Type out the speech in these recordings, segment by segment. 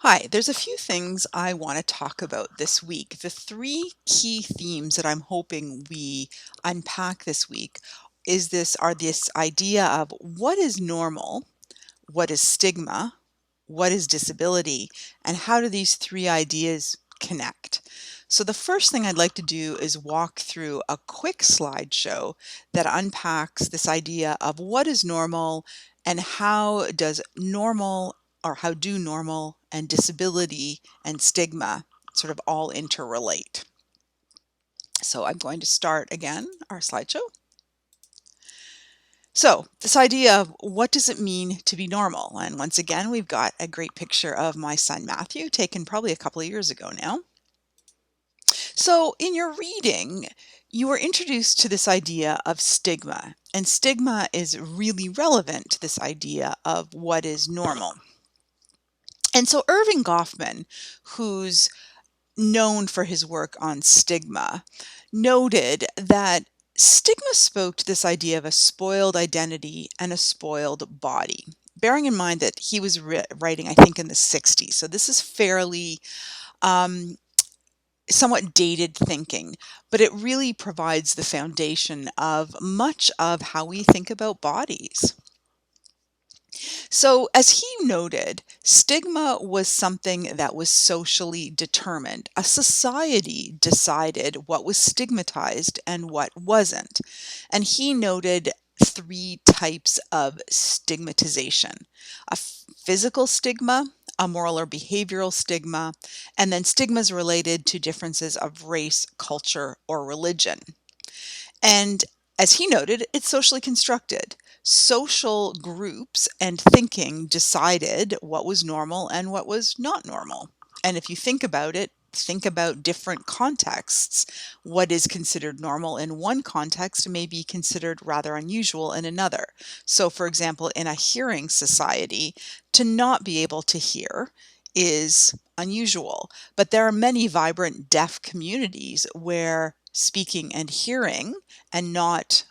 Hi, there's a few things I want to talk about this week. The three key themes that I'm hoping we unpack this week is this idea of what is normal, what is stigma, what is disability, and how do these three ideas connect? So the first thing I'd like to do is walk through a quick slideshow that unpacks this idea of what is normal and how do normal and disability and stigma sort of all interrelate. So I'm going to start again our slideshow. So, this idea of what does it mean to be normal? And once again, we've got a great picture of my son Matthew, taken probably a couple of years ago now. So, in your reading, you were introduced to this idea of stigma, and stigma is really relevant to this idea of what is normal. And so, Irving Goffman, who's known for his work on stigma, noted that stigma spoke to this idea of a spoiled identity and a spoiled body. Bearing in mind that he was writing, I think, in the 60s. So this is fairly um, somewhat dated thinking, but it really provides the foundation of much of how we think about bodies. So, as he noted, stigma was something that was socially determined. A society decided what was stigmatized and what wasn't. And he noted three types of stigmatization: a physical stigma, a moral or behavioral stigma, and then stigmas related to differences of race, culture, or religion. And as he noted, it's socially constructed. Social groups and thinking decided what was normal and what was not normal. And if you think about it, think about different contexts. What is considered normal in one context may be considered rather unusual in another. So, for example, in a hearing society, to not be able to hear is unusual. But there are many vibrant deaf communities where speaking and hearing and not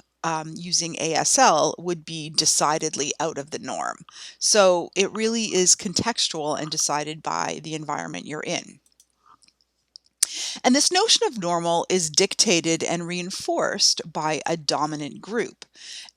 using ASL would be decidedly out of the norm. So it really is contextual and decided by the environment you're in. And this notion of normal is dictated and reinforced by a dominant group.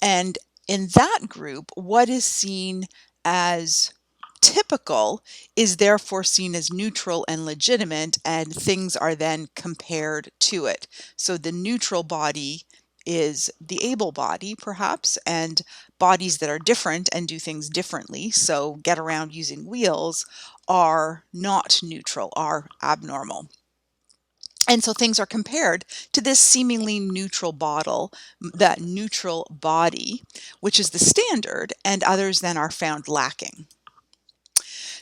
And in that group, what is seen as typical is therefore seen as neutral and legitimate, and things are then compared to it. So the neutral body is the able body, perhaps, and bodies that are different and do things differently, so get around using wheels, are not neutral, are abnormal. And so things are compared to this seemingly neutral that neutral body, which is the standard, and others then are found lacking.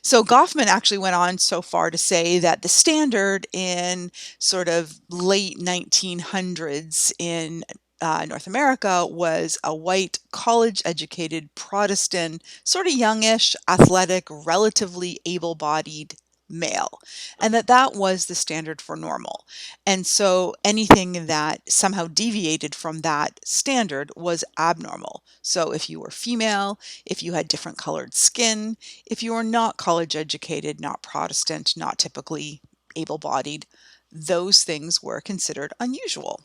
So Goffman actually went on so far to say that the standard in sort of late 1900s in North America was a white, college educated Protestant, sort of youngish, athletic, relatively able bodied male, and that was the standard for normal. And so anything that somehow deviated from that standard was abnormal. So if you were female, if you had different colored skin, if you were not college educated, not Protestant, not typically able bodied, those things were considered unusual.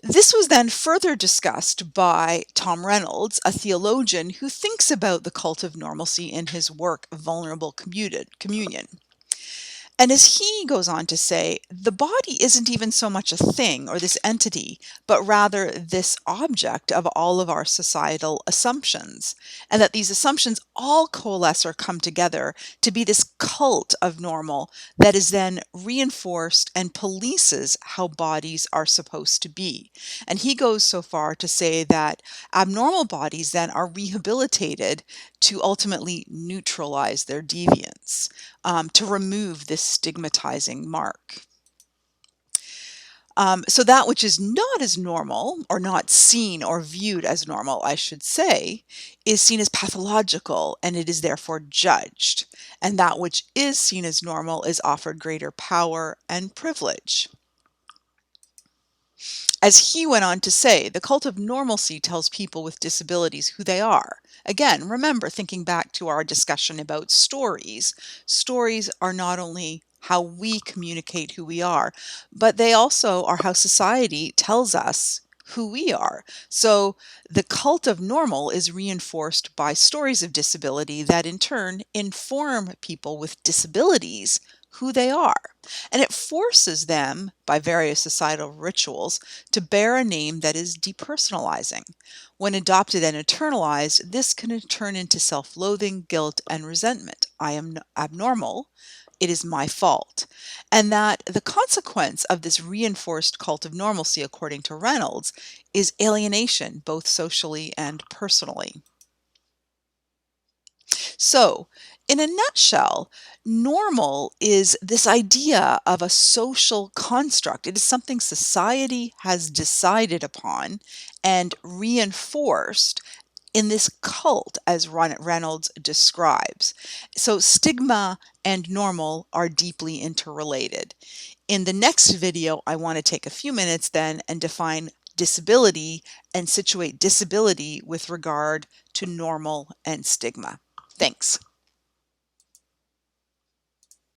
This was then further discussed by Tom Reynolds, a theologian who thinks about the cult of normalcy in his work Vulnerable Communion. And as he goes on to say, the body isn't even so much a thing or this entity, but rather this object of all of our societal assumptions. And that these assumptions all coalesce or come together to be this cult of normal that is then reinforced and polices how bodies are supposed to be. And he goes so far to say that abnormal bodies then are rehabilitated to ultimately neutralize their deviance, to remove this stigmatizing mark. So that which is not as normal, or not seen or viewed as normal, I should say, is seen as pathological and it is therefore judged. And that which is seen as normal is offered greater power and privilege. As he went on to say, the cult of normalcy tells people with disabilities who they are. Again, remember, thinking back to our discussion about stories, stories are not only how we communicate who we are, but they also are how society tells us who we are. So the cult of normal is reinforced by stories of disability that in turn inform people with disabilities who they are. And it forces them, by various societal rituals, to bear a name that is depersonalizing. When adopted and internalized, this can turn into self loathing, guilt, and resentment. I am abnormal. It is my fault. And that the consequence of this reinforced cult of normalcy, according to Reynolds, is alienation, both socially and personally. So, in a nutshell, normal is this idea of a social construct. It is something society has decided upon and reinforced in this cult, as Reynolds describes. So, stigma and normal are deeply interrelated. In the next video, I want to take a few minutes then and define disability and situate disability with regard to normal and stigma. Thanks.